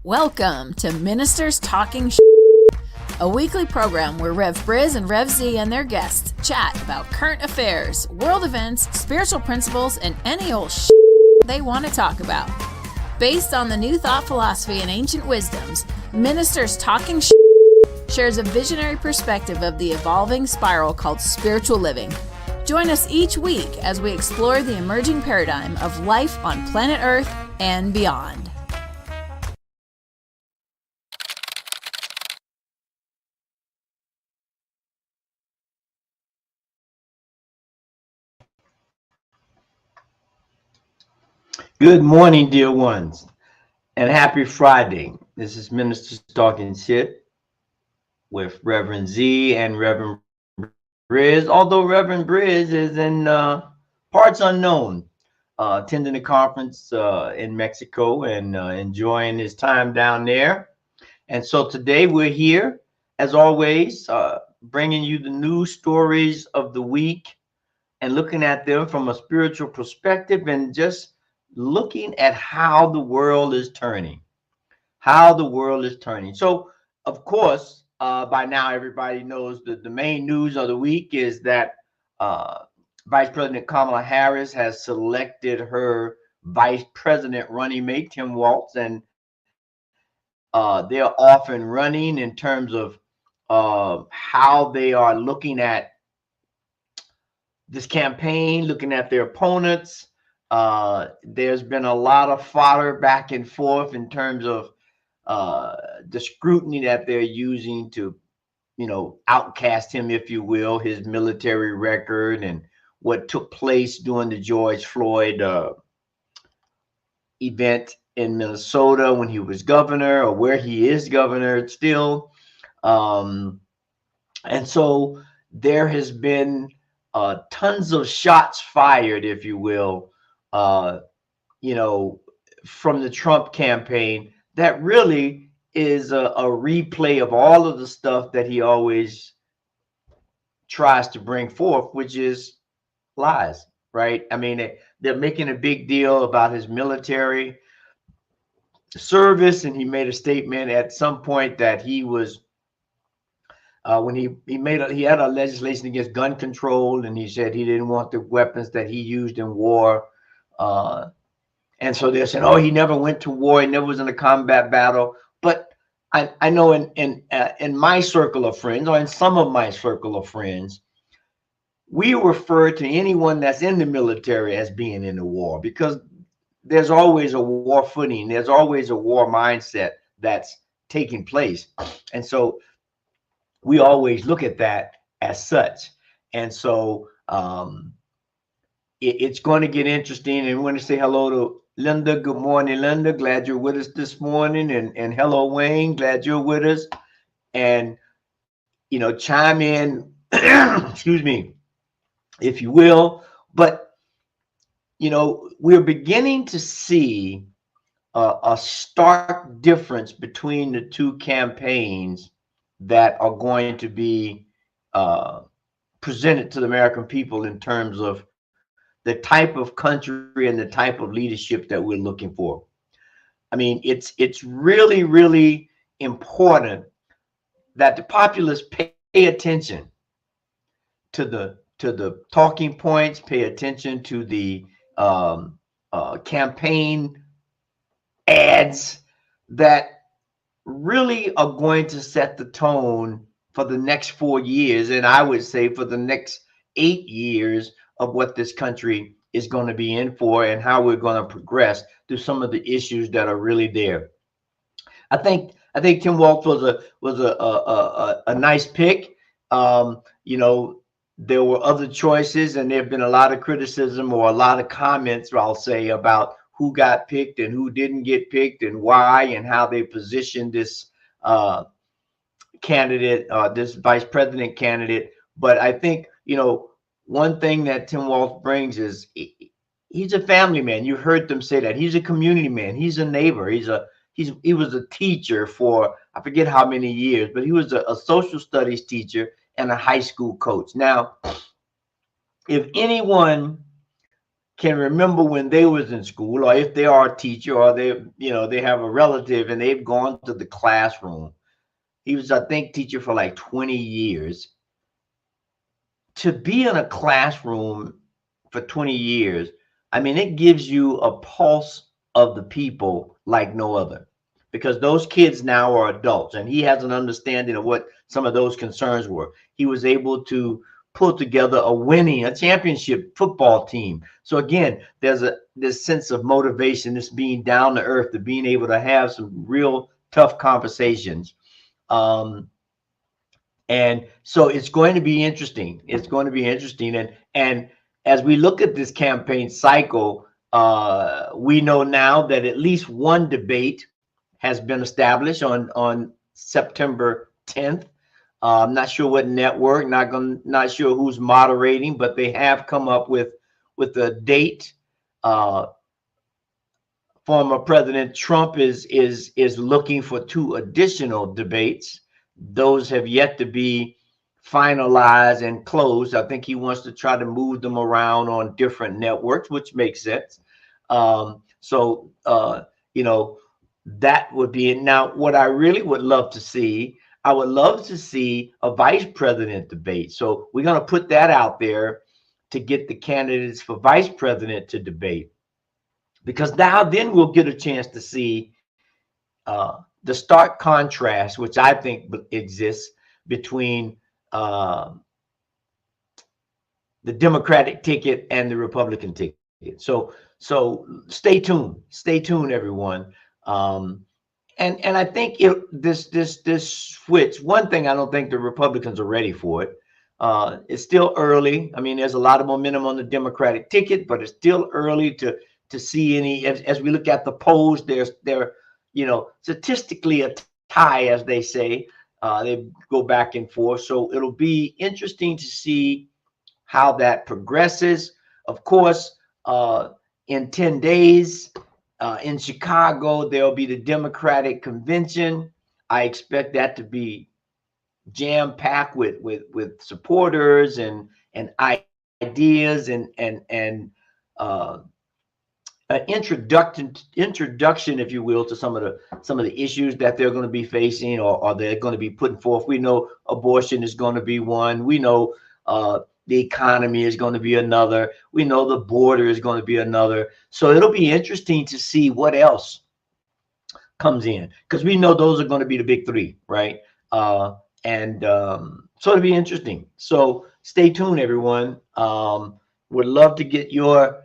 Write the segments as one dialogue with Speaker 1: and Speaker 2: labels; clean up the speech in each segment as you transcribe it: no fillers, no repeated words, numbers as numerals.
Speaker 1: Welcome to Ministers Talking a weekly program where Rev Briz and Rev Z and their guests chat about current affairs, world events, spiritual principles, and any old they want to talk about. Based on the New Thought philosophy and ancient wisdoms, Ministers Talking shares a visionary perspective of the evolving spiral called spiritual living. Join us each week as we explore the emerging paradigm of life on planet Earth and beyond.
Speaker 2: Good morning, dear ones, and happy Friday. This is Ministers Talking Shit with Reverend Z and Reverend Briz, although Reverend Briz is in parts unknown, attending a conference in Mexico and enjoying his time down there. And so today we're here, as always, bringing you the news stories of the week and looking at them from a spiritual perspective and just looking at how the world is turning, So, of course, by now everybody knows that the main news of the week is that Vice President Kamala Harris has selected her vice president running mate, Tim Walz, and they're off and running in terms of how they are looking at this campaign, looking at their opponents. There's been a lot of fodder back and forth in terms of the scrutiny that they're using to, outcast him, if you will, his military record and what took place during the George Floyd event in Minnesota when he was governor, or where he is governor still. And so there has been tons of shots fired, if you will, from the Trump campaign that really is a replay of all of the stuff that he always tries to bring forth, which is lies, right? I mean, they're making a big deal about his military service, and he made a statement at some point that he was when he had a legislation against gun control, and he said he didn't want the weapons that he used in war. And so they're saying, oh, he never went to war, he never was in a combat battle. But I know in my circle of friends, or in some of my circle of friends, we refer to anyone that's in the military as being in the war, because there's always a war footing, there's always a war mindset that's taking place. And so we always look at that as such. And so it's going to get interesting. And we want to say hello to Linda. Good morning, Linda. Glad you're with us this morning. And hello, Wayne. Glad you're with us. And, chime in, excuse me, if you will. But, we're beginning to see a stark difference between the two campaigns that are going to be presented to the American people in terms of the type of country and the type of leadership that we're looking for. I mean, it's really, really important that the populace pay attention to the talking points, pay attention to the campaign ads that really are going to set the tone for the next 4 years, and I would say for the next 8 years of what this country is going to be in for and how we're going to progress through some of the issues that are really there. I think Tim Walz was a nice pick. There were other choices, and there have been a lot of criticism or a lot of comments, I'll say, about who got picked and who didn't get picked and why and how they positioned this candidate, this vice president candidate. But I think, one thing that Tim Walz brings is he's a family man. You heard them say that. He's a community man. He's a neighbor. He was a teacher for, I forget how many years, but he was a social studies teacher and a high school coach. Now, if anyone can remember when they was in school, or if they are a teacher, or they have a relative and they've gone to the classroom. He was, I think, teacher for like 20 years. To be in a classroom for 20 years, I mean, it gives you a pulse of the people like no other, because those kids now are adults and he has an understanding of what some of those concerns were. He was able to pull together a championship football team. So again, there's this sense of motivation, this being down to earth, to being able to have some real tough conversations. And so it's going to be interesting. It's going to be interesting. And as we look at this campaign cycle, we know now that at least one debate has been established on September 10th. I'm not sure what network, not sure who's moderating, but they have come up with a date. Former President Trump is looking for 2 additional debates. Those have yet to be finalized and closed. I think he wants to try to move them around on different networks, which makes sense. So that would be it. Now, what I really would love to see, I would love to see a vice president debate. So we're going to put that out there to get the candidates for vice president to debate, because now then we'll get a chance to see the stark contrast, which I think exists between the Democratic ticket and the Republican ticket. So stay tuned, everyone. And I think this switch, one thing, I don't think the Republicans are ready for it. It's still early. I mean, there's a lot of momentum on the Democratic ticket, but it's still early to see any. As we look at the polls, they're statistically a tie, as they say. They go back and forth. So it'll be interesting to see how that progresses. Of course, in 10 days in Chicago, there'll be the Democratic convention. I expect that to be jam-packed with supporters and ideas and introduction, if you will, to some of the issues that they're going to be facing, or they're going to be putting forth. We know abortion is going to be one. We know the economy is going to be another. We know the border is going to be another. So it'll be interesting to see what else comes in, because we know those are going to be the big 3, right? So it'll be interesting. So stay tuned, everyone. Would love to get your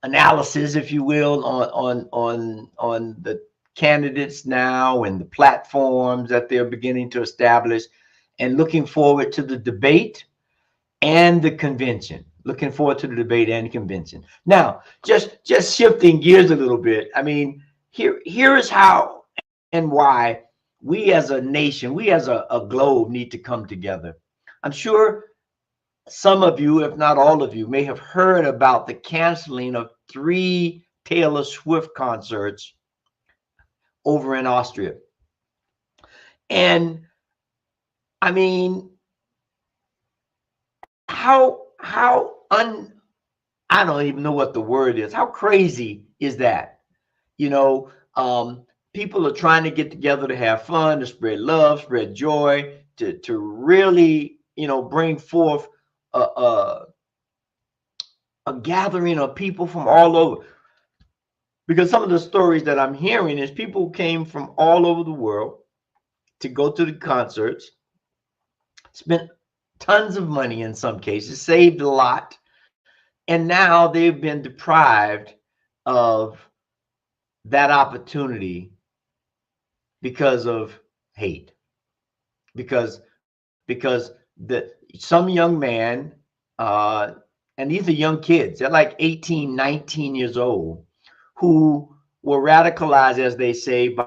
Speaker 2: analysis, if you will, on the candidates now and the platforms that they're beginning to establish, and looking forward to the debate and the convention. Looking forward to the debate and convention. Now, just shifting gears a little bit. I mean, here is how and why we as a nation, we as a globe, need to come together. I'm sure some of you, if not all of you, may have heard about the canceling of 3 Taylor Swift concerts over in Austria. And I mean, I don't even know what the word is. How crazy is that? People are trying to get together to have fun, to spread love, spread joy, to really, bring forth a gathering of people from all over. Because some of the stories that I'm hearing is people came from all over the world to go to the concerts, spent tons of money in some cases, saved a lot, and now they've been deprived of that opportunity because of hate. Because some young man, and these are young kids, they're like 18, 19 years old, who were radicalized, as they say, by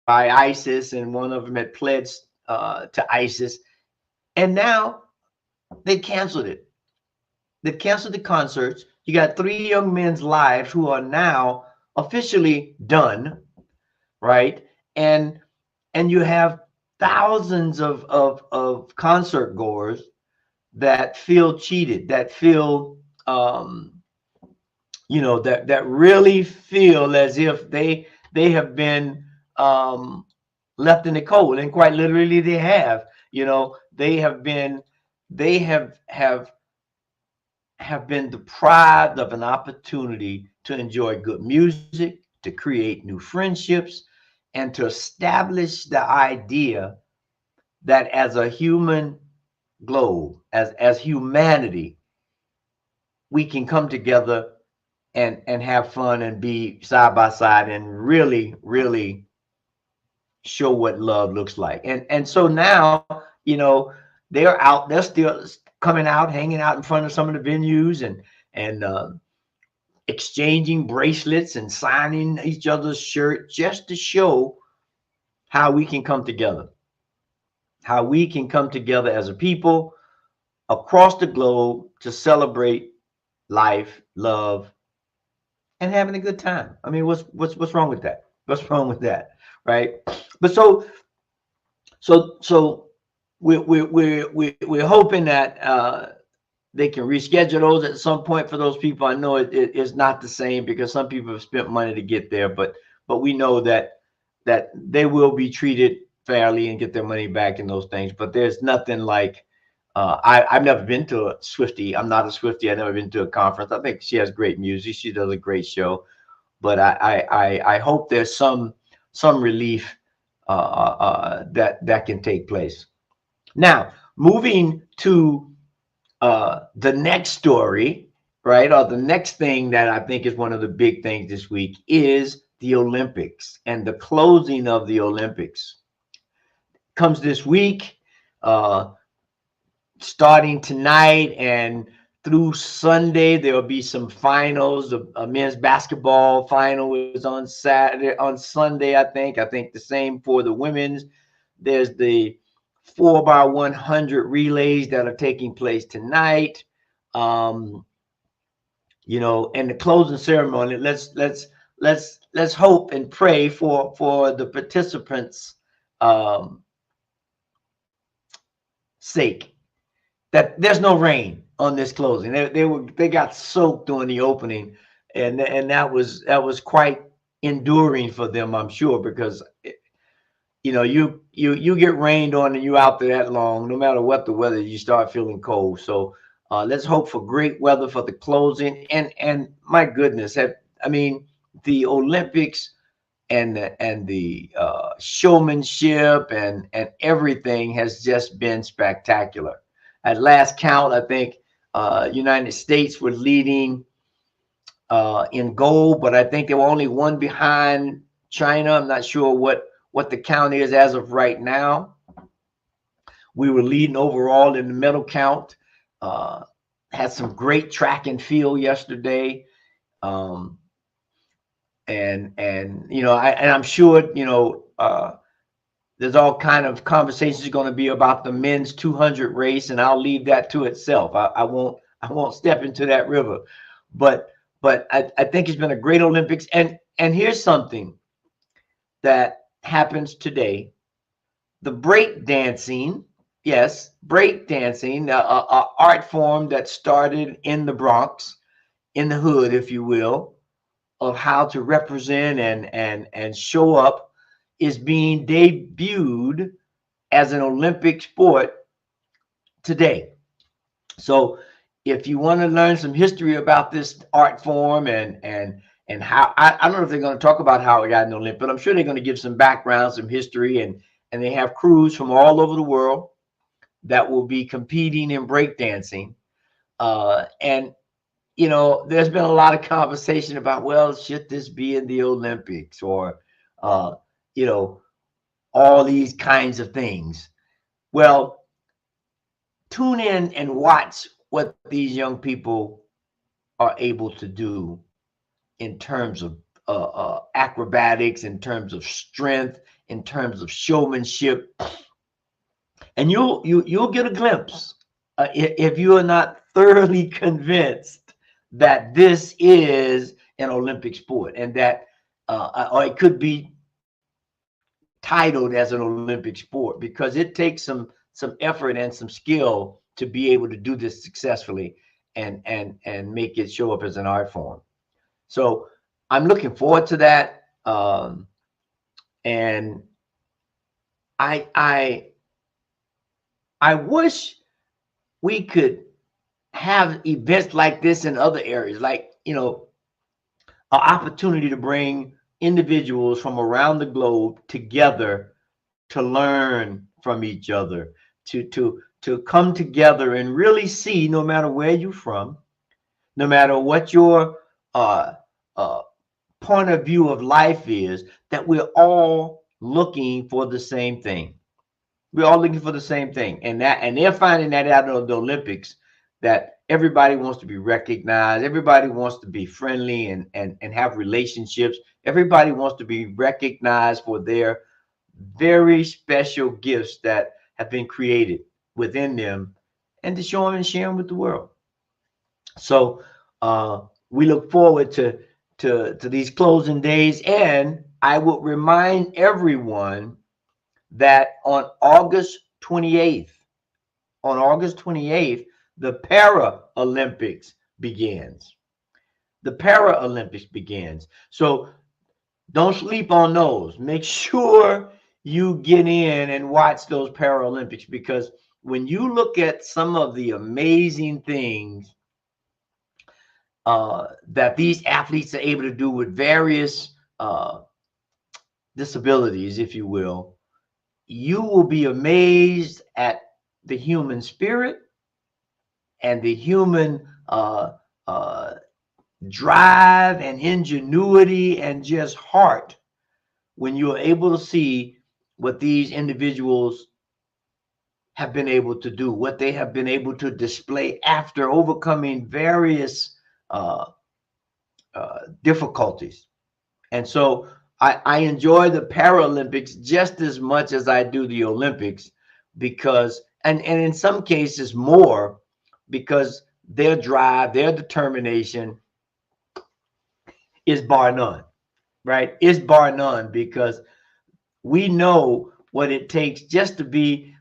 Speaker 2: ISIS, and one of them had pledged to ISIS, and now they canceled it. They've canceled the concerts. You got 3 young men's lives who are now officially done, right? And you have thousands of concert goers that feel cheated, that feel that really feel as if they have been left in the cold, and quite literally they have. They have been deprived of an opportunity to enjoy good music, to create new friendships, and to establish the idea that as a human globe, as humanity, we can come together and have fun and be side by side and really show what love looks like. And so now, they're still coming out, hanging out in front of some of the venues, and exchanging bracelets and signing each other's shirt, just to show how we can come together, as a people across the globe to celebrate life, love, and having a good time. I mean, what's wrong with that? What's wrong with that, right? But so we're hoping that they can reschedule those at some point for those people. I know it is not the same because some people have spent money to get there, but we know that they will be treated fairly and get their money back and those things. But there's nothing like I've never been to a Swiftie. I'm not a Swiftie. I've never been to a conference. I think she has great music. She does a great show. But I hope there's some relief that can take place. Now, moving to the next story, right, or the next thing that I think is one of the big things this week is the Olympics and the closing of the Olympics. Comes this week, starting tonight and through Sunday. There will be some finals. A men's basketball final is on Sunday, I think the same for the women's. There's the 4x100 relays that are taking place tonight. And the closing ceremony. Let's hope and pray for the participants' sake that there's no rain on this closing. They got soaked during the opening, and that was quite enduring for them, I'm sure, because you get rained on and you out there that long, no matter what the weather, you start feeling cold. So let's hope for great weather for the closing. And my goodness, the Olympics and the showmanship and everything has just been spectacular. At last count, I think United States were leading in gold, but I think they were only one behind China. I'm not sure what the count is as of right now. We were leading overall in the medal count. Had some great track and field yesterday. And I'm sure, there's all kind of conversations going to be about the men's 200 race, and I'll leave that to itself. I won't step into that river, but I think it's been a great Olympics. And here's something that happens today: the break dancing. Yes, break dancing, a art form that started in the Bronx, in the hood, if you will, of how to represent and show up, is being debuted as an Olympic sport today. So if you want to learn some history about this art form and how, I don't know if they're going to talk about how it got in the Olympics, but I'm sure they're going to give some background, some history, and they have crews from all over the world that will be competing in breakdancing. And there's been a lot of conversation about, well, should this be in the Olympics, or all these kinds of things. Well, tune in and watch what these young people are able to do in terms of acrobatics, in terms of strength, in terms of showmanship, and you'll get a glimpse if you are not thoroughly convinced that this is an Olympic sport, and that or it could be titled as an Olympic sport, because it takes some effort and some skill to be able to do this successfully and make it show up as an art form. So I'm looking forward to that. And I wish we could have events like this in other areas, like, an opportunity to bring individuals from around the globe together to learn from each other, to come together and really see, no matter where you're from, no matter what your uh, uh, point of view of life is, that we're all looking for the same thing. We're all looking for the same thing, and they're finding that out of the Olympics, that everybody wants to be recognized, everybody wants to be friendly and have relationships. Everybody wants to be recognized for their very special gifts that have been created within them, and to show them and share them with the world. So we look forward to these closing days, and I would remind everyone that on August 28th, the Paralympics begins. The Paralympics begins. So don't sleep on those. Make sure you get in and watch those Paralympics, because when you look at some of the amazing things that these athletes are able to do with various disabilities, if you will be amazed at the human spirit and the human drive and ingenuity and just heart when you're able to see what these individuals have been able to do, what they have been able to display after overcoming various difficulties. And so I enjoy the Paralympics just as much as I do the Olympics, because, and in some cases more, because their drive, their determination is bar none, right? It's bar none, because we know what it takes just to be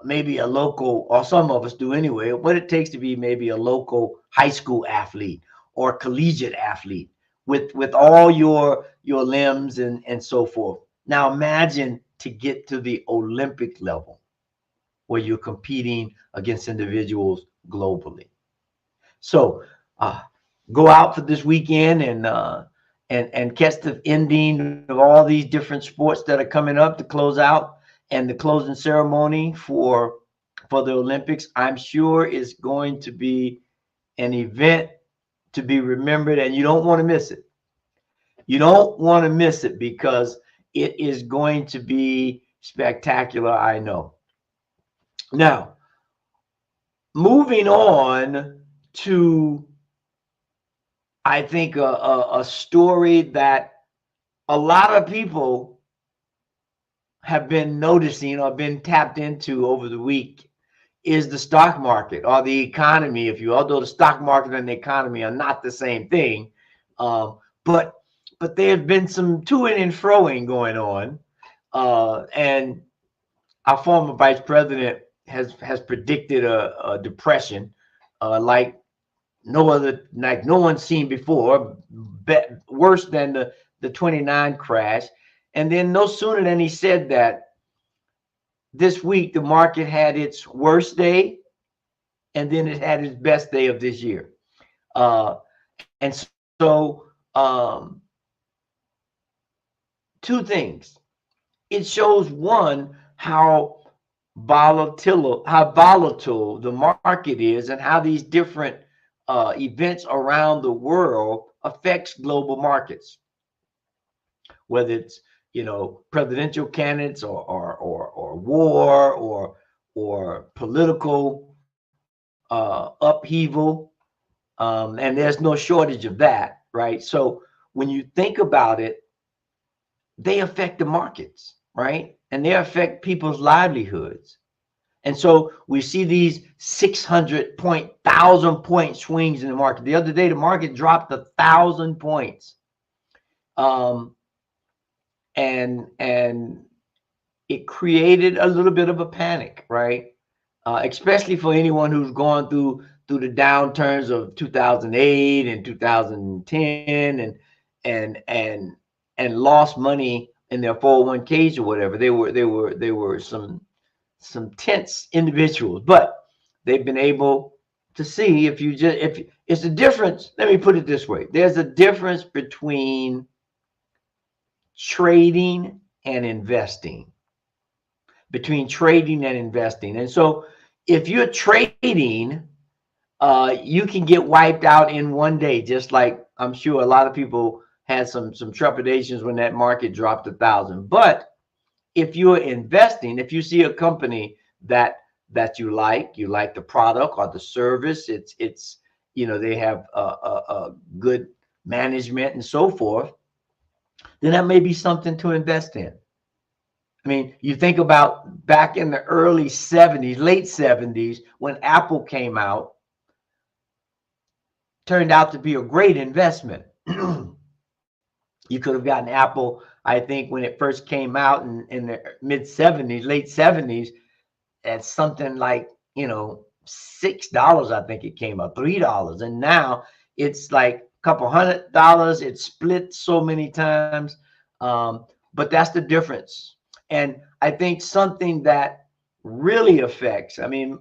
Speaker 2: maybe a local, or some of us do anyway, what it takes to be maybe a local high school athlete or collegiate athlete with all your limbs and so forth. Now imagine to get to the Olympic level where you're competing against individuals globally. So go out for this weekend and catch the ending of all these different sports that are coming up to close out, and the closing ceremony for the Olympics. I'm sure is going to be an event to be remembered, and you don't want to miss it. You don't want to miss it, because it is going to be spectacular, I know. Now, moving on to, I think, a story that a lot of people have been noticing or been tapped into over the week, is the stock market, or the economy, if you will. Although the stock market and the economy are not the same thing, but there have been some to-ing and fro-ing going on, and our former vice president has predicted a depression like no one's seen before, worse than the 29 crash. And then no sooner than he said that, this week the market had its worst day, and then it had its best day of this year. And so two things. It shows, one, how volatile the market is, and how these different events around the world affects global markets, whether it's presidential candidates or war or political upheaval, and there's no shortage of that, right? So when you think about it, they affect the markets, right? And they affect people's livelihoods. And so we see these 1,000 point swings in the market. The other day, the market dropped 1,000 points. And it created a little bit of a panic, right? Especially for anyone who's gone through the downturns of 2008 and 2010, and lost money in their 401ks or whatever. They were some tense individuals, but they've been able to see if it's a difference. Let me put it this way. There's a difference between trading and investing. And so if you're trading, you can get wiped out in one day, just like I'm sure a lot of people had some trepidations when that market dropped 1,000. But if you're investing, if you see a company that you like the product or the service, it's they have a good management and so forth, then that may be something to invest in. I mean, you think about back in the early 70s, late 70s, when Apple came out, turned out to be a great investment. You could have gotten Apple, I think, when it first came out in the mid 70s, late 70s, at something like, $6, I think it came out, $3. And now it's like a couple $100. It's split so many times. But that's the difference. And I think something that really affects, I mean,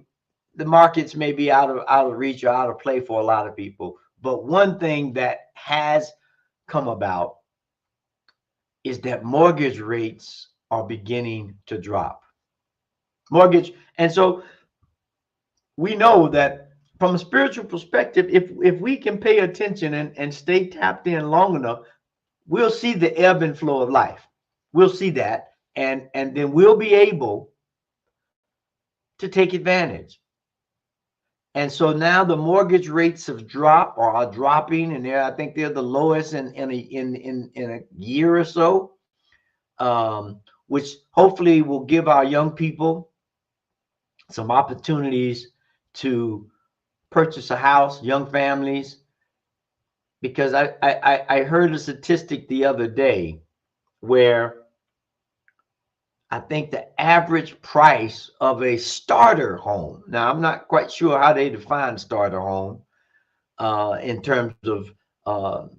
Speaker 2: the markets may be out of reach or out of play for a lot of people. But one thing that has come about is that mortgage rates are beginning to drop. And so we know that from a spiritual perspective, if we can pay attention and stay tapped in long enough, we'll see the ebb and flow of life. We'll see that. And then we'll be able to take advantage. And so now the mortgage rates have dropped or are dropping, and I think they're the lowest in a year or so, which hopefully will give our young people some opportunities to purchase a house, young families, because I heard a statistic the other day where I think the average price of a starter home, now I'm not quite sure how they define starter home in terms of the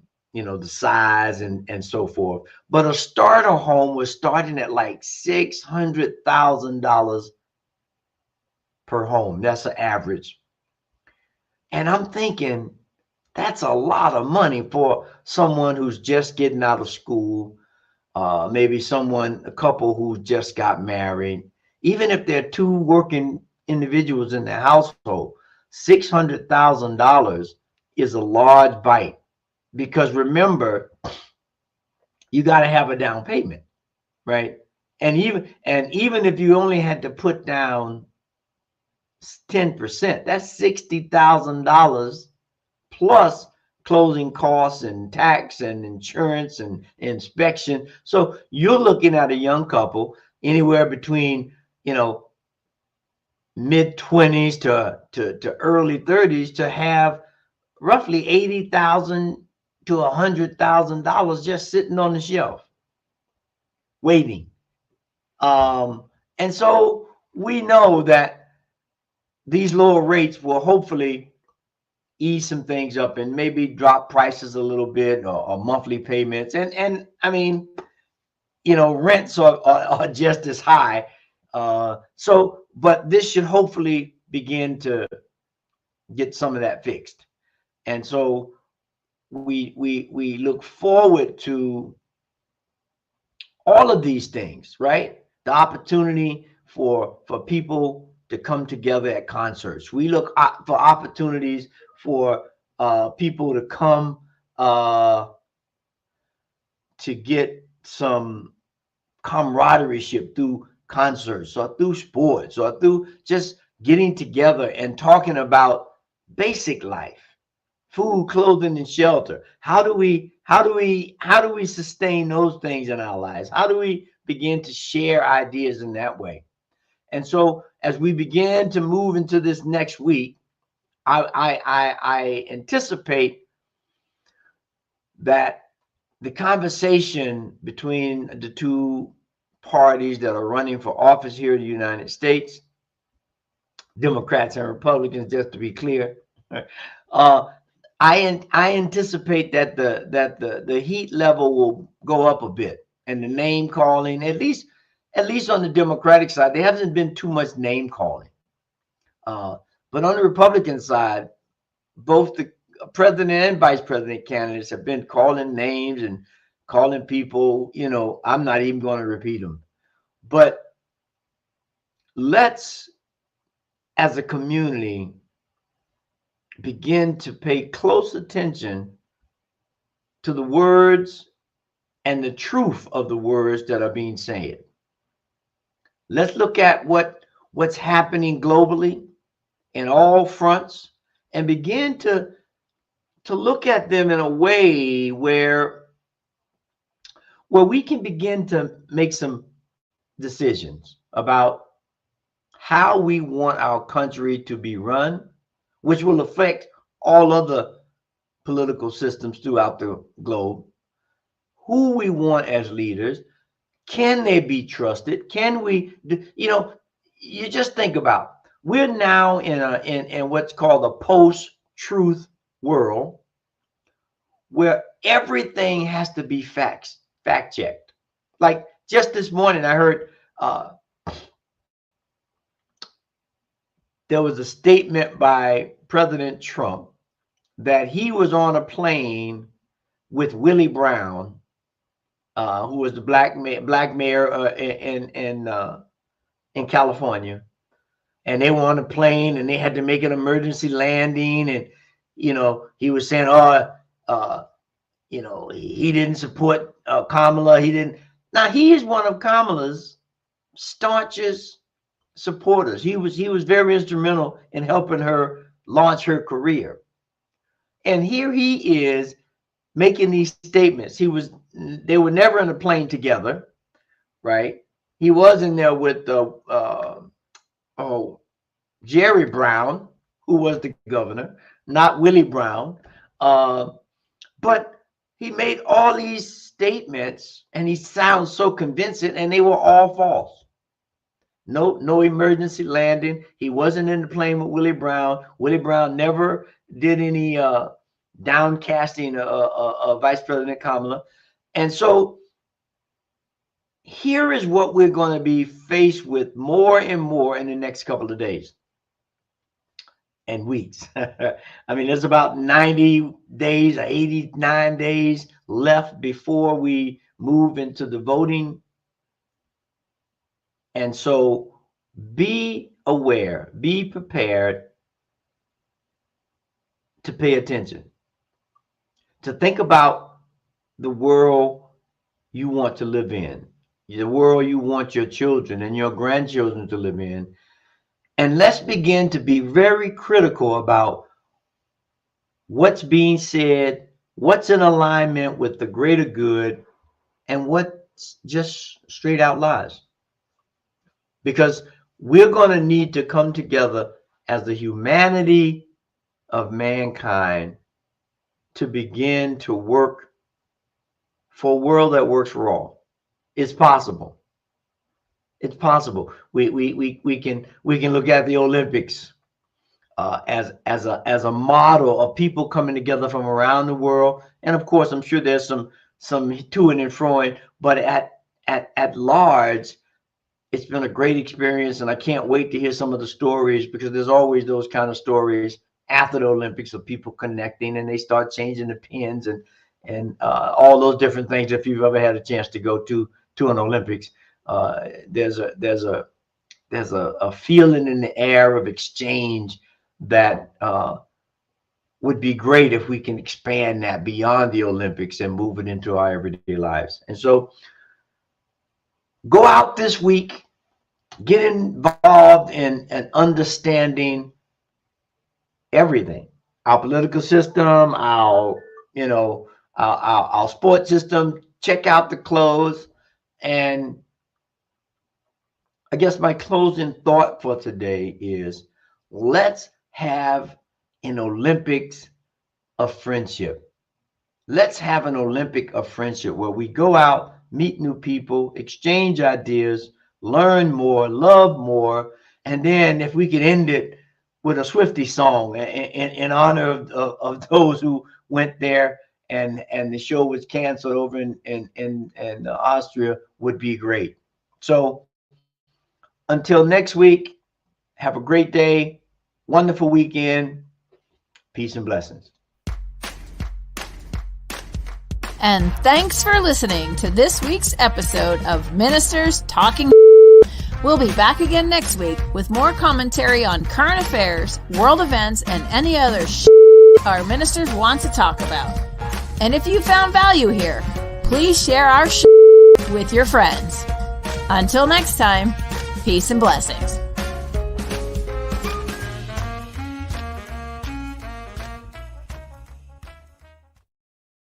Speaker 2: size and so forth, but a starter home was starting at like $600,000 per home. That's an average. And I'm thinking that's a lot of money for someone who's just getting out of school. Maybe a couple who just got married, even if they're two working individuals in the household, $600,000 is a large bite, because remember, you got to have a down payment, right? And even if you only had to put down 10%, that's $60,000 plus closing costs and tax and insurance and inspection. So you're looking at a young couple anywhere between, mid 20s to early 30s to have roughly $80,000 to $100,000 just sitting on the shelf waiting. And so we know that these lower rates will hopefully ease some things up and maybe drop prices a little bit, or monthly payments. And I mean, rents are just as high. But this should hopefully begin to get some of that fixed. And so we look forward to all of these things, right? The opportunity for people to come together at concerts. We look for opportunities for people to come to get some camaraderie through concerts or through sports or through just getting together and talking about basic life, food, clothing, and shelter. How do we sustain those things in our lives? How do we begin to share ideas in that way? And so as we begin to move into this next week, I anticipate that the conversation between the two parties that are running for office here in the United States, Democrats and Republicans, just to be clear, I anticipate that the heat level will go up a bit, and the name calling, at least on the Democratic side, there hasn't been too much name calling. But on the Republican side, both the president and vice president candidates have been calling names and calling people. I'm not even going to repeat them. But let's, as a community, begin to pay close attention to the words and the truth of the words that are being said. Let's look at what's happening globally in all fronts and begin to look at them in a way where we can begin to make some decisions about how we want our country to be run, which will affect all other political systems throughout the globe, who we want as leaders. Can they be trusted? Can we, you just think about, we're now in what's called a post-truth world where everything has to be fact-checked. Like just this morning, I heard there was a statement by President Trump that he was on a plane with Willie Brown, who was the black mayor in California, and they were on a plane and they had to make an emergency landing, and he was saying, he didn't support Kamala. He didn't. Now he is one of Kamala's staunchest supporters. He was very instrumental in helping her launch her career. And here he is making these statements. They were never in a plane together, right? He was in there with Jerry Brown, who was the governor, not Willie Brown. But he made all these statements and he sounds so convincing, and they were all false. No emergency landing. He wasn't in the plane with Willie Brown. Willie Brown never did any downcasting of Vice President Kamala. And so here is what we're going to be faced with more and more in the next couple of days and weeks. I mean, there's about 90 days, 89 days left before we move into the voting. And so be aware, be prepared to pay attention, to think about the world you want to live in, the world you want your children and your grandchildren to live in. And let's begin to be very critical about what's being said, what's in alignment with the greater good, and what's just straight out lies. Because we're going to need to come together as the humanity of mankind to begin to work for a world that works for all. It's possible. It's possible. We can look at the Olympics as a model of people coming together from around the world. And of course, I'm sure there's some to and froing, but at large, it's been a great experience, and I can't wait to hear some of the stories, because there's always those kind of stories after the Olympics of people connecting, and they start changing the pins and all those different things. If you've ever had a chance to go to an Olympics, there's a feeling in the air of exchange that would be great if we can expand that beyond the Olympics and move it into our everyday lives. And so go out this week, get involved in understanding everything, our political system, our sports system. Check out the clothes. And I guess my closing thought for today is, let's have an Olympics of friendship. Let's have an Olympic of friendship where we go out, meet new people, exchange ideas, learn more, love more. And then if we could end it with a Swiftie song in honor of those who went there, and the show was canceled over in Austria, would be great. So until next week, have a great day, wonderful weekend, peace and blessings.
Speaker 1: And thanks for listening to this week's episode of Ministers Talking. We'll be back again next week with more commentary on current affairs, world events, and any other our ministers want to talk about. And if you found value here, please share our with your friends. Until next time, peace and blessings.